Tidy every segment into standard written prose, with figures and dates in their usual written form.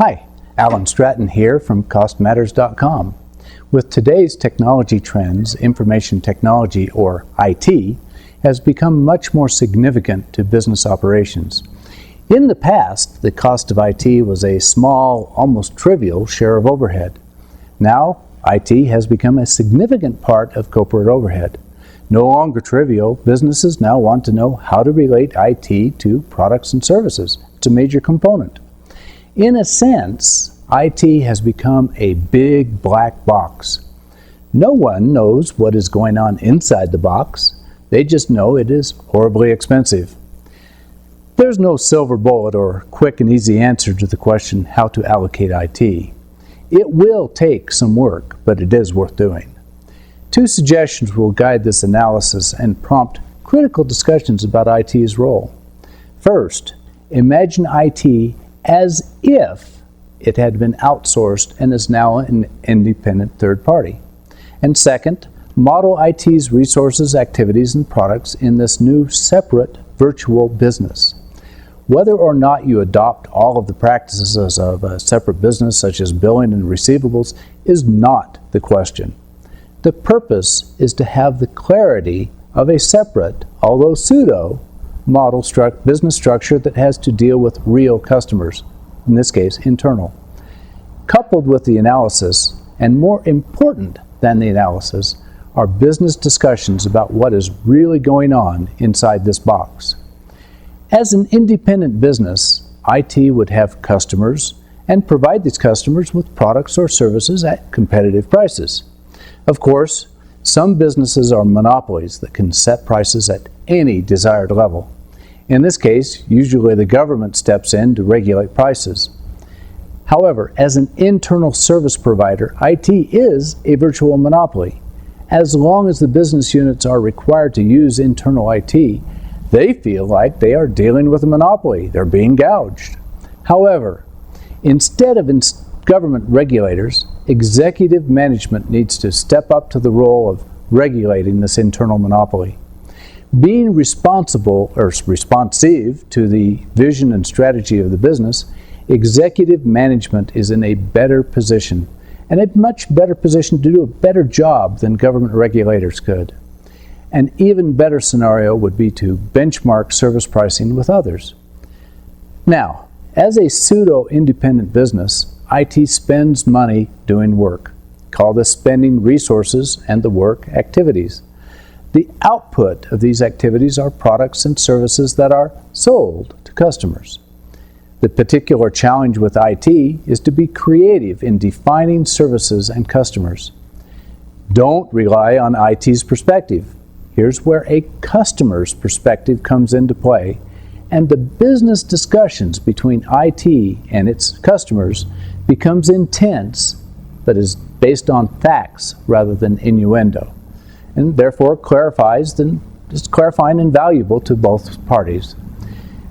Hi, Alan Stratton here from CostMatters.com. With today's technology trends, information technology, or IT, has become much more significant to business operations. In the past, the cost of IT was a small, almost trivial share of overhead. Now, IT has become a significant part of corporate overhead. No longer trivial, businesses now want to know how to relate IT to products and services. It's a major component. In a sense, IT has become a big black box. No one knows what is going on inside the box. They just know it is horribly expensive. There's no silver bullet or quick and easy answer to the question how to allocate IT. It will take some work, but it is worth doing. Two suggestions will guide this analysis and prompt critical discussions about IT's role. First, imagine IT as if it had been outsourced and is now an independent third party. And second, model IT's resources, activities, and products in this new separate virtual business. Whether or not you adopt all of the practices of a separate business, such as billing and receivables, is not the question. The purpose is to have the clarity of a separate, although pseudo, model business structure that has to deal with real customers, in this case, internal. Coupled with the analysis, and more important than the analysis, are business discussions about what is really going on inside this box. As an independent business, IT would have customers and provide these customers with products or services at competitive prices. Of course, some businesses are monopolies that can set prices at any desired level. In this case, usually the government steps in to regulate prices. However, as an internal service provider, IT is a virtual monopoly. As long as the business units are required to use internal IT, they feel like they are dealing with a monopoly. They're being gouged. However, instead of government regulators, executive management needs to step up to the role of regulating this internal monopoly. Being responsible or responsive to the vision and strategy of the business, executive management is in a better position, and a much better position to do a better job than government regulators could. An even better scenario would be to benchmark service pricing with others. Now, as a pseudo-independent business, IT spends money doing work. Call this spending resources and the work activities. The output of these activities are products and services that are sold to customers. The particular challenge with IT is to be creative in defining services and customers. Don't rely on IT's perspective. Here's where a customer's perspective comes into play, and the business discussions between IT and its customers becomes intense, but is based on facts rather than innuendo, and therefore is clarifying and valuable to both parties.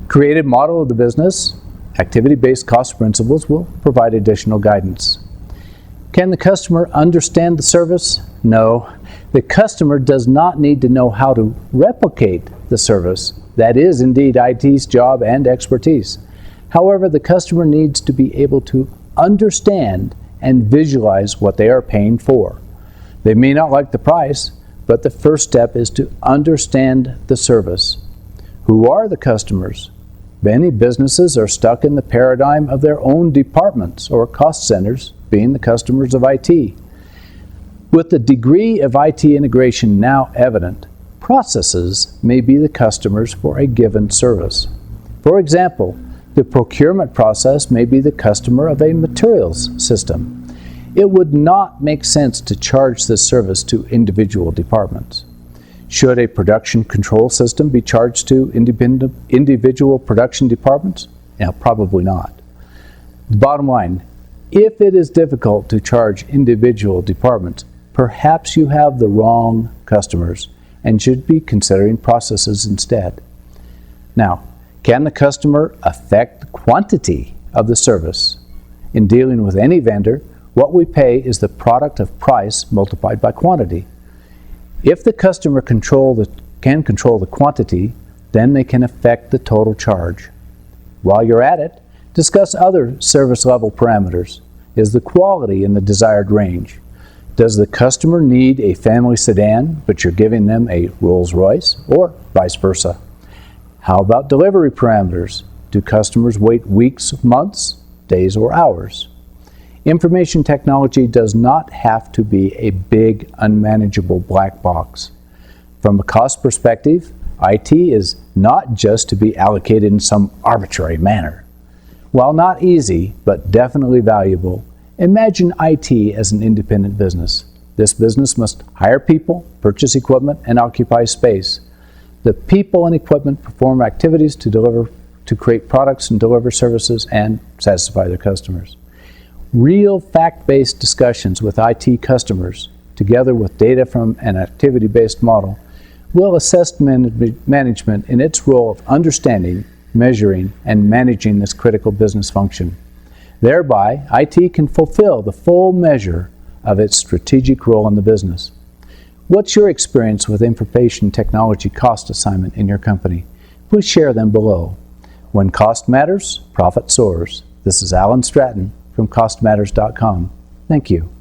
Creative model of the business, activity-based cost principles will provide additional guidance. Can the customer understand the service? No. The customer does not need to know how to replicate the service. That is indeed IT's job and expertise. However, the customer needs to be able to understand and visualize what they are paying for. They may not like the price, but the first step is to understand the service. Who are the customers? Many businesses are stuck in the paradigm of their own departments or cost centers being the customers of IT. With the degree of IT integration now evident, processes may be the customers for a given service. For example, the procurement process may be the customer of a materials system. It would not make sense to charge this service to individual departments. Should a production control system be charged to individual production departments? Probably not. The bottom line, if it is difficult to charge individual departments, perhaps you have the wrong customers and should be considering processes instead. Now, can the customer affect the quantity of the service? In dealing with any vendor, what we pay is the product of price multiplied by quantity. If the customer can control the quantity, then they can affect the total charge. While you're at it, Discuss other service level parameters. Is the quality in the desired range? Does the customer need a family sedan, but you're giving them a Rolls-Royce, or vice versa? How about delivery parameters? Do customers wait weeks, months, days, or hours? Information technology does not have to be a big, unmanageable black box. From a cost perspective, IT is not just to be allocated in some arbitrary manner. While not easy, but definitely valuable, imagine IT as an independent business. This business must hire people, purchase equipment, and occupy space. The people and equipment perform activities to create products and deliver services and satisfy their customers. Real fact-based discussions with IT customers, together with data from an activity-based model, will assess management in its role of understanding, measuring, and managing this critical business function. Thereby, IT can fulfill the full measure of its strategic role in the business. What's your experience with information technology cost assignment in your company? Please share them below. When cost matters, profit soars. This is Alan Stratton from CostMatters.com. Thank you.